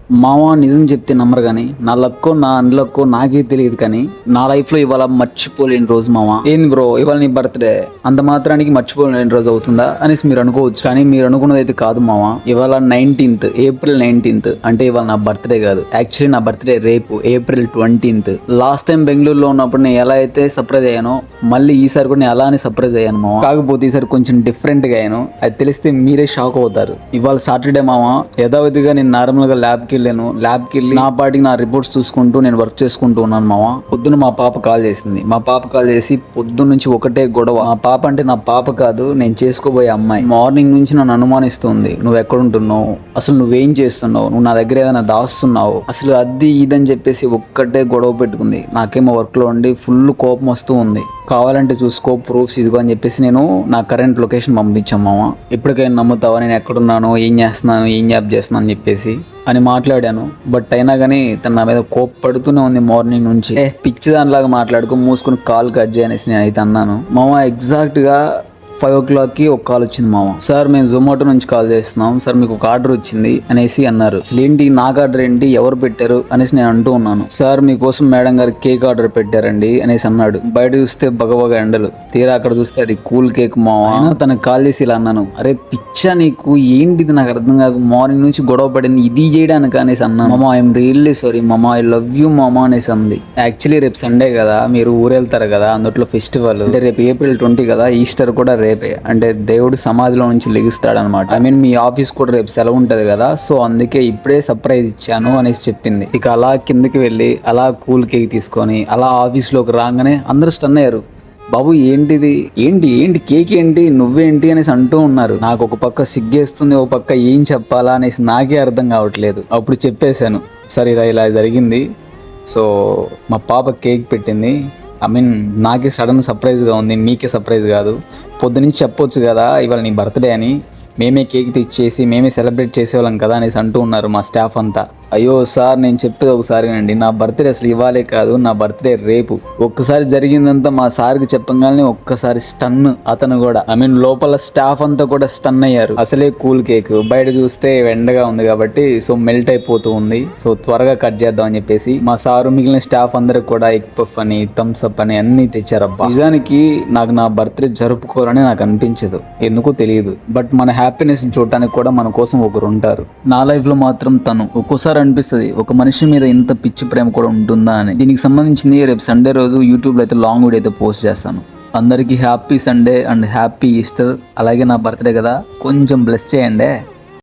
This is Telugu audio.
మామ నిజం చెప్తే నమ్మరు కానీ నా లక్కో నా అన్లక్కో నాకే తెలియదు కానీ నా లైఫ్ లో ఇవాళ మర్చిపోలేని రోజు మామ. ఏంది బ్రో ఇవాళ నీ బర్త్డే, అంత మాత్రానికి మర్చిపోలేని రోజు అవుతుందా అనేసి మీరు అనుకోవచ్చు. కానీ మీరు అనుకున్నది అయితే కాదు మామ. ఇవాళ ఏప్రిల్ 19th అంటే ఇవాళ నా బర్త్డే కాదు. యాక్చువల్లీ నా బర్త్డే రేపు ఏప్రిల్ 20th. లాస్ట్ టైం బెంగళూరులో ఉన్నప్పుడు నేను ఎలా అయితే సర్ప్రైజ్ అయ్యానో మళ్ళీ ఈసారి కూడా నేను అలానే సర్ప్రైజ్ అయ్యాను మామ. కాకపోతే ఈసారి కొంచెం డిఫరెంట్ గా అయ్యాను. అది తెలిస్తే మీరే షాక్ అవుతారు. ఇవాళ సాటర్డే మామ. యథావిధిగా నేను నార్మల్ గా ల్యాబ్కి వెళ్ళి నా పాటికి నా రిపోర్ట్స్ చూసుకుంటూ నేను వర్క్ చేసుకుంటూ ఉన్నాను మామ. పొద్దున మా పాప కాల్ చేసింది. మా పాప కాల్ చేసి పొద్దున్న నుంచి ఒకటే గొడవ. మా పాప అంటే నా పాప కాదు, నేను చేసుకోబోయే అమ్మాయి. మార్నింగ్ నుంచి నన్ను అనుమానిస్తుంది. నువ్వు ఎక్కడుంటున్నావు, అసలు నువ్వేం చేస్తున్నావు, నువ్వు నా దగ్గర ఏదైనా దాస్తున్నావు, అసలు అది ఇదని చెప్పేసి ఒక్కటే గొడవ పెట్టుకుంది. నాకేమో వర్క్ లో ఉండి ఫుల్ కోపం వస్తూ ఉంది. కావాలంటే చూసుకో, ప్రూఫ్స్ ఇదిగో అని చెప్పేసి నేను నా కరెంట్ లొకేషన్ పంపించాం మామ. ఇప్పటికైనా నమ్ముతావా నేను ఎక్కడున్నాను, ఏం చేస్తున్నాను, ఏం జాబ్ చేస్తున్నాను అని చెప్పేసి అని మాట్లాడాను. బట్ అయినా కానీ తన నా మీద కోప్పడుతూనే ఉంది మార్నింగ్ నుంచి. పిచ్చి దానిలాగా మాట్లాడుకో, మూసుకుని కాల్ కట్ చేయనేసి నేను అయితే అన్నాను మామ. ఎగ్జాక్ట్గా 5 o'clockకి ఒక కాల్ వచ్చింది మామ. సార్ మేము జొమాటో నుంచి కాల్ చేస్తున్నాం సార్, మీకు ఒక ఆర్డర్ వచ్చింది అనేసి అన్నారు. అసలు ఏంటి, నాకు ఆర్డర్ ఏంటి, ఎవరు పెట్టారు అనేసి నేను అంటూ ఉన్నాను. సార్ మీకోసం మేడం గారు కేక్ ఆర్డర్ పెట్టారండి అనేసి అన్నాడు. బయట చూస్తే బగబగ ఎండలు, తీరా అక్కడ చూస్తే అది కూల్ కేక్ మామ. అయినా తనకు కాల్ చేసి ఇలా అన్నాను, అరే పిచ్చా నీకు, ఏంటిది నాకు అర్థం కాదు, మార్నింగ్ నుంచి గొడవ పడింది ఇది చేయడానికి అనేసి అన్నాను. మామ ఐఎమ్ రియల్లీ సారీ మామ, ఐ లవ్ యూ మామ అనేసి అంది. యాక్చువల్లీ రేపు సండే కదా, మీరు ఊరెళ్తారు కదా, అందులో ఫెస్టివల్ అంటే రేపు ఏప్రిల్ 20 కదా, ఈస్టర్ కూడా రేపే. అంటే దేవుడు సమాధిలో నుంచి లెగిస్తాడనమాట. ఐ మీన్ మీ ఆఫీస్ కూడా రేపు సెలవు ఉంటది కదా, సో అందుకే ఇప్పుడే సర్ప్రైజ్ ఇచ్చాను అనేసి చెప్పింది. ఇక అలా కిందకి వెళ్ళి అలా కూల్ కేక్ తీసుకొని అలా ఆఫీస్లోకి రాగానే అందరూ స్టన్ అయ్యారు. బాబు ఏంటిది, ఏంటి కేక్ ఏంటి, నువ్వేంటి అనేసి అంటూ ఉన్నారు. నాకు ఒక పక్క సిగ్గేస్తుంది, ఒక పక్క ఏం చెప్పాలా అనేసి నాకే అర్థం కావట్లేదు. అప్పుడు చెప్పేశాను, సరే ఇలా జరిగింది. సో మా పాప కేక్ పెట్టింది. ఐ మీన్ నాకే సడన్ సర్ప్రైజ్గా ఉంది, మీకే సర్ప్రైజ్ కాదు. పొద్దునుంచి చెప్పొచ్చు కదా ఇవాళ నీ బర్త్డే అని, మేమే కేక్ తెచ్చేసి మేమే సెలబ్రేట్ చేసేవాళ్ళం కదా అనేసి అంటూ ఉన్నారు మా స్టాఫ్ అంతా. అయ్యో సార్ నేను చెప్పేది ఒకసారినండి, నా బర్త్డే అసలు ఇవ్వాలే కాదు, నా బర్త్డే రేపు. ఒక్కసారి జరిగిందంతా మా సార్కి చెప్పగానే ఒక్కసారి స్టన్ అతను కూడా. ఐ మీన్ లోపల స్టాఫ్ అంతా కూడా స్టన్ అయ్యారు. అసలే కూల్ కేక్, బయట చూస్తే ఎండగా ఉంది కాబట్టి సో మెల్ట్ అయిపోతూ ఉంది. సో త్వరగా కట్ చేద్దాం అని చెప్పేసి మా సారు మిగిలిన స్టాఫ్ అందరికి కూడా ఎగ్ పఫ్ అని థమ్స్ అప్ అని అన్ని తెచ్చారబ్బా. నిజానికి నాకు నా బర్త్డే జరుపుకోవాలని నాకు అనిపించదు, ఎందుకో తెలియదు. బట్ మన హ్యాపీనెస్ చూడటానికి కూడా మన కోసం ఒకరు ఉంటారు. నా లైఫ్ లో మాత్రం తను. ఒక్కోసారి అనిపిస్తుంది ఒక మనిషి మీద ఇంత పిచ్చి ప్రేమ కూడా ఉంటుందా అని. దీనికి సంబంధించింది రేపు సండే రోజు యూట్యూబ్లో అయితే లాంగ్ వీడియో అయితే పోస్ట్ చేస్తాను. అందరికీ happy Sunday and happy Easter. అలాగే నా బర్త్డే కదా, కొంచెం బ్లెస్ చేయండి.